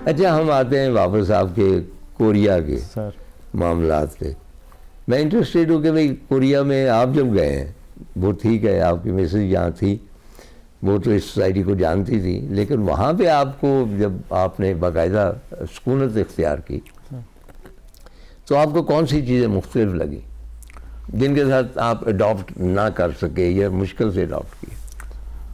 अच्छा, हम आते हैं वापस आपके कोरिया के सर। मामलात पे। मैं इंटरेस्टेड हूँ कि भाई कोरिया में आप जब गए हैं, वो ठीक है आपकी मिसेज यहाँ थी, वो तो इस सोसाइटी को जानती थी, लेकिन वहाँ पे आपको जब आपने बाकायदा सुकूनत इख्तियार की तो आपको कौन सी चीज़ें मुख्तलिफ लगी जिनके साथ आप अडॉप्ट ना कर सके या मुश्किल से अडॉप्ट किए?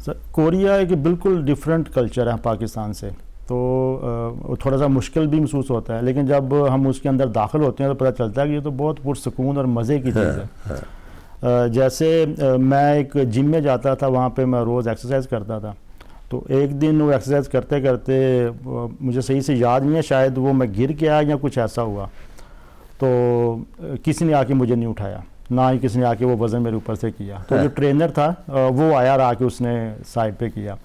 सर, कोरिया एक बिल्कुल डिफरेंट कल्चर है पाकिस्तान से, तो थोड़ा सा मुश्किल भी महसूस होता है, लेकिन जब हम उसके अंदर दाखिल होते हैं तो पता चलता है कि ये तो बहुत पुरसकून और मज़े की चीज़ है। जैसे मैं एक जिम में जाता था, वहाँ पे मैं रोज़ एक्सरसाइज करता था, तो एक दिन वो एक्सरसाइज करते करते मुझे सही से याद नहीं है, शायद वो मैं गिर के आया या कुछ ऐसा हुआ, तो किसी ने आके मुझे नहीं उठाया, ना ही किसी ने आके वो वज़न मेरे ऊपर से किया। तो जो ट्रेनर था वो आया और आके उसने साइड पे किया,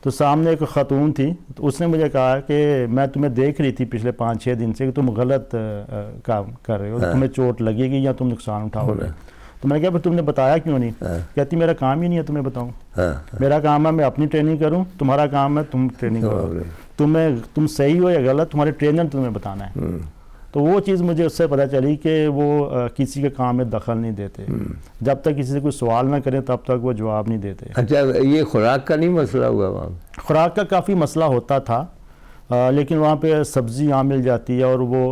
तो सामने एक ख़ातून थी, तो उसने मुझे कहा कि मैं तुम्हें देख रही थी पिछले 5-6 दिन से कि तुम गलत काम कर रहे हो, तुम्हें चोट लगेगी या तुम नुकसान उठाओगे। तो मैंने कहा फिर तुमने बताया क्यों नहीं? कहती मेरा काम ही नहीं है तुम्हें बताऊँ, मेरा काम है मैं अपनी ट्रेनिंग करूँ, तुम्हारा काम है तुम ट्रेनिंग करो, तुम सही हो या गलत तुम्हारे ट्रेनर ने तुम्हें बताना है। तो वो चीज़ मुझे उससे पता चली कि वो किसी के काम में दखल नहीं देते, जब तक किसी से कोई सवाल ना करें तब तक वो जवाब नहीं देते। अच्छा, ये खुराक का नहीं मसला हुआ वहाँ? खुराक का काफ़ी मसला होता था, लेकिन वहाँ पे सब्ज़ी यहाँ मिल जाती है और वो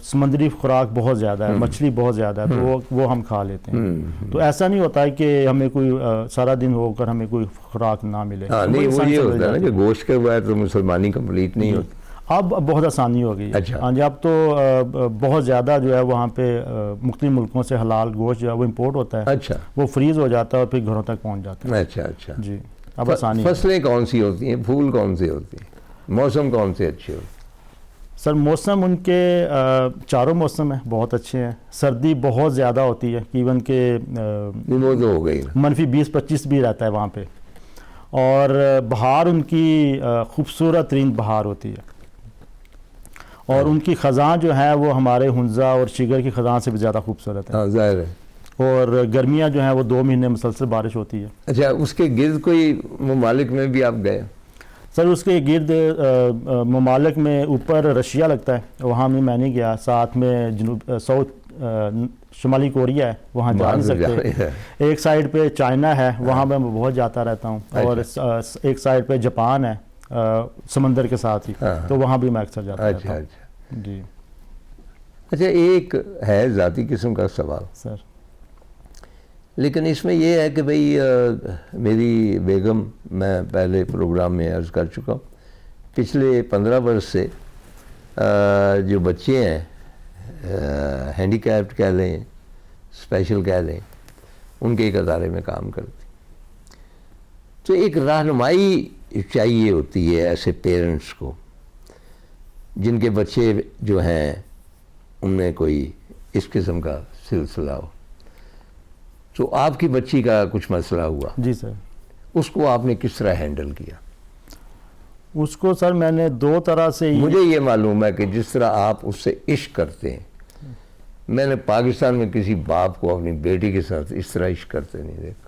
समंदरी खुराक बहुत ज़्यादा है, मछली बहुत ज़्यादा है, तो वो हम खा लेते हैं। तो ऐसा नहीं होता है कि हमें कोई सारा दिन होकर हमें कोई खुराक ना मिले। नहीं, वो ये होता है ना कि गोश्त के बगैर तो मुसलमानी कंप्लीट नहीं होती। अब बहुत आसानी हो गई है। अच्छा। हाँ जी, अब तो बहुत ज़्यादा जो है वहाँ पे मुख्तलिफ मुल्कों से हलाल गोश्त जो है वो इम्पोर्ट होता है। अच्छा। वो फ्रीज़ हो जाता है और फिर घरों तक पहुँच जाता है। अच्छा अच्छा जी, अब आसानी। फसलें कौन सी होती हैं, फूल कौन से होते हैं, मौसम कौन से अच्छे होते हैं? सर, मौसम उनके चारों मौसम है बहुत अच्छे हैं। सर्दी बहुत ज़्यादा होती है, इवन के वो तो हो गई -20-25 भी रहता है वहाँ पे, और बहार उनकी खूबसूरत तरीन बहार होती है, और उनकी ख़ज़ां जो है वो हमारे हुंज़ा और शिगर की ख़ज़ां से भी ज़्यादा खूबसूरत है। ज़ाहिर है। और गर्मियाँ जो हैं वो 2 महीने मुसलसल बारिश होती है। अच्छा, उसके गिर्द कोई ममालिक में भी आप गए? सर, उसके गिर्द ममालिक में ऊपर रशिया लगता है, वहाँ में मैं नहीं गया। साथ में शुमाली कोरिया है, वहाँ जा नहीं सकते। एक साइड पे चाइना है, वहाँ मैं बहुत जाता रहता हूँ। और एक साइड पे जापान है समंदर के साथ ही, तो वहाँ भी मैं अक्सर जाता रहता हूँ। अच्छा जी। अच्छा, एक है ज़ाती किस्म का सवाल सर, लेकिन इसमें यह है कि भाई मेरी बेगम, मैं पहले प्रोग्राम में अर्ज़ कर चुका हूँ, पिछले 15 वर्ष से जो बच्चे हैं हैंडीकैप्ड कह लें, स्पेशल कह लें, उनके एक अदारे में काम करती। तो एक रहनुमाई चाहिए होती है ऐसे पेरेंट्स को जिनके बच्चे जो हैं उनमें कोई इस किस्म का सिलसिला हो। तो आपकी बच्ची का कुछ मसला हुआ? जी सर। उसको आपने किस तरह हैंडल किया? उसको सर मैंने 2 तरह से मुझे ये मालूम है कि जिस तरह आप उससे इश्क करते हैं, मैंने पाकिस्तान में किसी बाप को अपनी बेटी के साथ इस तरह इश्क करते नहीं देखा।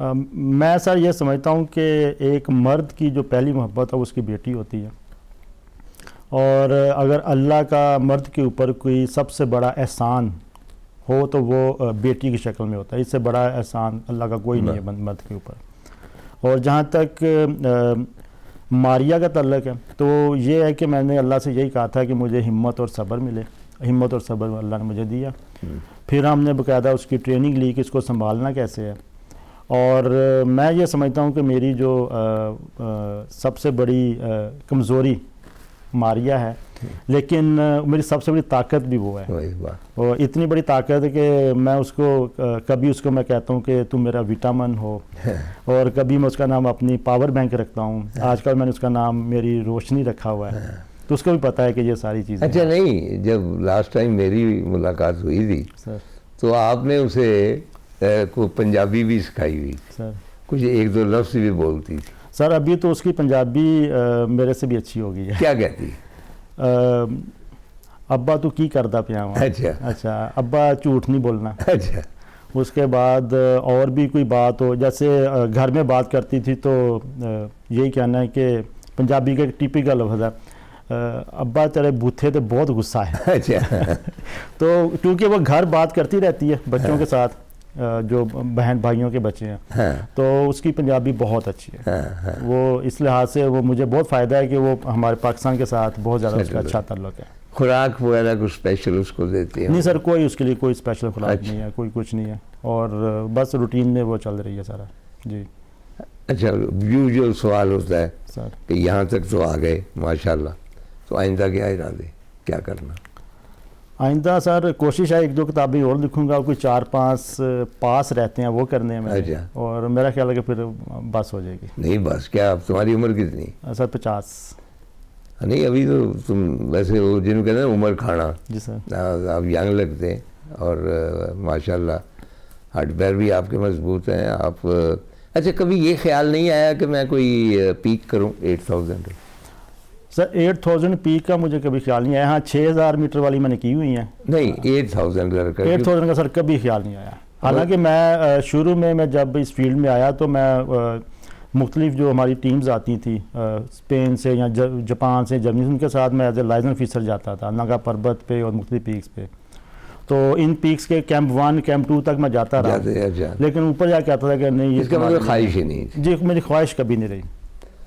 मैं सर ये समझता हूँ कि एक मर्द की जो पहली मोहब्बत है उसकी बेटी होती है, और अगर अल्लाह का मर्द के ऊपर कोई सबसे बड़ा एहसान हो तो वो बेटी की शक्ल में होता है। इससे बड़ा एहसान अल्लाह का कोई नहीं है मर्द के ऊपर। और जहाँ तक मारिया का तल्लक है, तो ये है कि मैंने अल्लाह से यही कहा था कि मुझे हिम्मत और सब्र मिले। हिम्मत और सब्र अल्लाह ने मुझे दिया। फिर हमने बाकायदा उसकी ट्रेनिंग ली कि इसको संभालना कैसे है। और मैं ये समझता हूँ कि मेरी जो सबसे बड़ी कमज़ोरी मारिया है, लेकिन मेरी सबसे बड़ी ताकत भी वो है। और इतनी बड़ी ताकत है कि मैं उसको कभी उसको मैं कहता हूँ कि तुम मेरा विटामिन हो, और कभी मैं उसका नाम अपनी पावर बैंक रखता हूँ। आजकल मैंने उसका नाम मेरी रोशनी रखा हुआ है, तो उसको भी पता है कि ये सारी चीज़ें। अच्छा, नहीं, जब लास्ट टाइम मेरी मुलाकात हुई थी सर, तो आपने उसे को पंजाबी भी सिखाई हुई सर, कुछ 1-2 लफ्ज़ भी बोलती थी। सर, अभी तो उसकी पंजाबी मेरे से भी अच्छी हो गई है। क्या कहती? अब्बा तू की करदा पिया वहाँ। अच्छा, अब्बा झूठ नहीं बोलना। अच्छा। उसके बाद और भी कोई बात हो, जैसे घर में बात करती थी तो यही कहना है कि पंजाबी का एक टिपिकल लफ्ज़ है, अब्बा तेरे बूथे तो बहुत गुस्सा है। अच्छा। तो क्योंकि वो घर बात करती रहती है बच्चों के साथ, जो बहन भाइयों के बच्चे हैं, हाँ, तो उसकी पंजाबी बहुत अच्छी है। हाँ, हाँ। वो इस लिहाज से वो मुझे बहुत फ़ायदा है कि वो हमारे पाकिस्तान के साथ बहुत ज़्यादा उसका अच्छा ताल्लुक है। खुराक वगैरह कुछ स्पेशल उसको देते हैं? नहीं सर, कोई उसके लिए कोई स्पेशल खुराक अच्छा। नहीं है, कोई कुछ नहीं है, और बस रूटीन में वो चल रही है सारा। जी अच्छा, यूजुअल सवाल होता है सर। कि यहाँ तक तो आ गए माशाल्लाह, तो आइंदा क्या इरादे, क्या करना? आइंदा सर कोशिश है 1-2 किताबें और लिखूंगा, कोई 4-5 पास रहते हैं वो करने हैं मैंने। अच्छा। और मेरा ख्याल है कि फिर बस हो जाएगी। नहीं बस क्या, अब तुम्हारी उम्र कितनी? सर 50। नहीं अभी तो तुम वैसे वो जिनको कहते हैं उम्र खाना, जी सर। आप यंग लगते हैं, और माशाल्लाह हड्ड पैर भी आपके मजबूत हैं आप। अच्छा, कभी ये ख्याल नहीं आया कि मैं कोई पीक करूं 8000? सर 8000 पीक का मुझे कभी ख्याल नहीं आया। हाँ 6000 मीटर वाली मैंने की हुई है। नहीं 8000 का 8000 का सर कभी ख्याल नहीं आया। हालांकि मैं शुरू में मैं जब इस फील्ड में आया तो मैं मुख्तलिफ जो हमारी टीम्स आती थी स्पेन से या जापान से, जर्मनी से, उनके साथ मैं एज ए लाइजन ऑफिसर जाता था नागा पर्वत पे और मुख्तलिफ पीक्स पे। तो इन पीक्स के कैंप 1 कैंप 2 तक मैं जाता रहा, अच्छा। लेकिन ऊपर जाके आता था कि नहीं, इसका मतलब ख्वाहिश ही नहीं थी? जी मेरी ख्वाहिश कभी नहीं रही,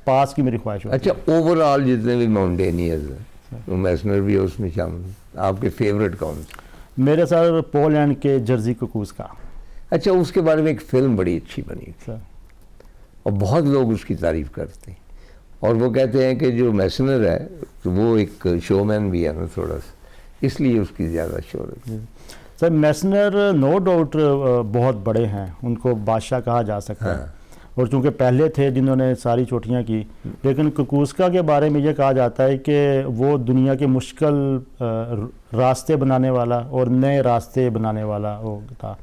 पास की मेरी ख्वाहिश होती। अच्छा, ओवरऑल जितने भी माउंटेनियर्स हैं, मैसनर भी है उसमें शामिल, आपके फेवरेट कौन से? मेरे सर पोलैंड के जर्सी कुकूस का। अच्छा, उसके बारे में एक फिल्म बड़ी अच्छी बनी सर और बहुत लोग उसकी तारीफ करते हैं, और वो कहते हैं कि जो मैसनर है तो वो एक शोमैन भी है ना थोड़ा सा, इसलिए उसकी ज़्यादा शोहरत है। सर मैसनर नो डाउट बहुत बड़े हैं, उनको बादशाह कहा जा सकता है। हाँ। और चूँकि पहले थे जिन्होंने सारी चोटियाँ की, लेकिन कुकूस्का के बारे में ये कहा जाता है कि वो दुनिया के मुश्किल रास्ते बनाने वाला और नए रास्ते बनाने वाला वो था।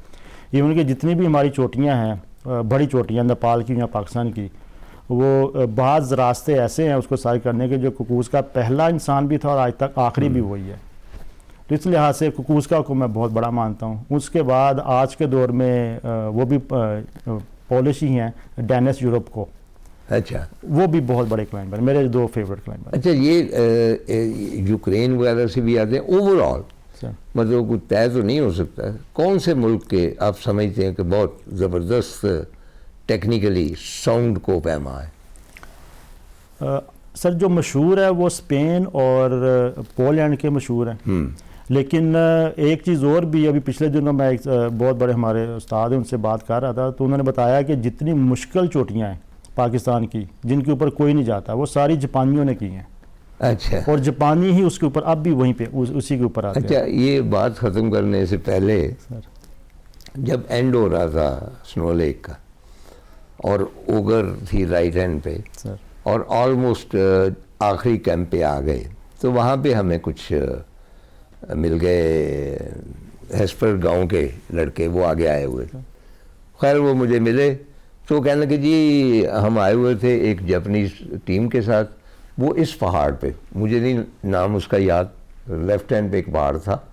इवन कि जितनी भी हमारी चोटियाँ हैं, बड़ी चोटियाँ नेपाल की या पाकिस्तान की, वो बाज़ रास्ते ऐसे हैं उसको सर करने के जो कुकूस्का पहला इंसान भी था और आज तक आखिरी भी वही है। तो इस लिहाज से कुकूस्का को मैं बहुत बड़ा मानता हूँ। उसके बाद आज के दौर में वो भी पॉलिश ही हैं, डेनिस यूरोप को। अच्छा, वो भी बहुत बड़े क्लाइंबर, मेरे 2 फेवरेट क्लाइंबर। अच्छा, ये यूक्रेन वगैरह से भी आते हैं। ओवरऑल मतलब कुछ तय तो नहीं हो सकता, कौन से मुल्क के आप समझते हैं कि बहुत ज़बरदस्त टेक्निकली साउंड को पैमा है? सर जो मशहूर है वो स्पेन और पोलैंड के मशहूर हैं। लेकिन एक चीज़ और भी, अभी पिछले दिनों मैं एक बहुत बड़े हमारे उस्ताद हैं उनसे बात कर रहा था, तो उन्होंने बताया कि जितनी मुश्किल चोटियाँ हैं पाकिस्तान की जिनके ऊपर कोई नहीं जाता, वो सारी जापानियों ने की हैं। अच्छा, और जापानी ही उसके ऊपर अब भी वहीं पे उसी के ऊपर आते हैं। अच्छा, ये बात ख़त्म करने से पहले सर जब एंड हो रहा था स्नो लेक का और ओगर थी राइट हैंड पे सर और ऑलमोस्ट आखिरी कैंप पे आ गए, तो वहाँ पे हमें कुछ मिल गए हेस्पर गांव के लड़के, वो आगे आए हुए थे। खैर वो मुझे मिले तो कहने लगे जी हम आए हुए थे एक जापानीज टीम के साथ, वो इस पहाड़ पे, मुझे नहीं नाम उसका याद, लेफ्ट हैंड पे एक पहाड़ था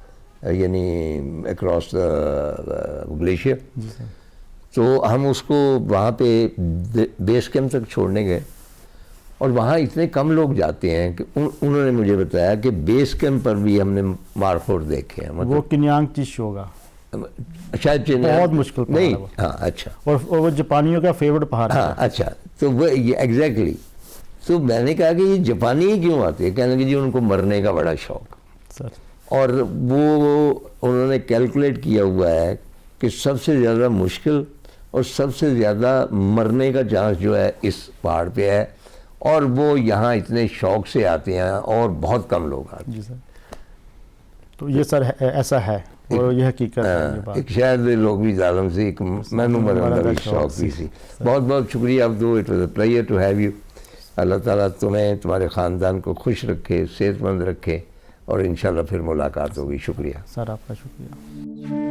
यानी अक्रॉस द ग्लेशियर, तो हम उसको वहाँ पे बेस कैंप तक छोड़ने गए और वहाँ इतने कम लोग जाते हैं कि उन्होंने मुझे बताया कि बेस कैंप पर भी हमने मारफोड़ देखे हैं। मतलब वो किन्यांग चिश होगा शायद बहुत मुश्किल पहाड़ नहीं, है वो। हाँ अच्छा, और वो जापानियों का फेवरेट पहाड़ है। हाँ अच्छा, तो वो एग्जैक्टली, तो मैंने कहा कि ये जापानी ही क्यों आते हैं? कहने लगे जी उनको मरने का बड़ा शौक सर। और वो उन्होंने कैलकुलेट किया हुआ है कि सबसे ज़्यादा मुश्किल और सबसे ज़्यादा मरने का चांस जो है इस पहाड़ पे है, और वो यहाँ इतने शौक से आते हैं और बहुत कम लोग आते हैं। जी सर, तो ये सर ऐसा है और ये हकीकत है ये बात। एक शायद लोग भी जालम से एक मैनू मरने का भी शौक भी थी। बहुत बहुत शुक्रिया आप दो, it was a pleasure to have you. अल्लाह ताला तुम्हें तुम्हारे ख़ानदान को खुश रखे, सेहतमंद रखे और इंशाल्लाह फिर मुलाकात होगी। शुक्रिया सर, आपका शुक्रिया।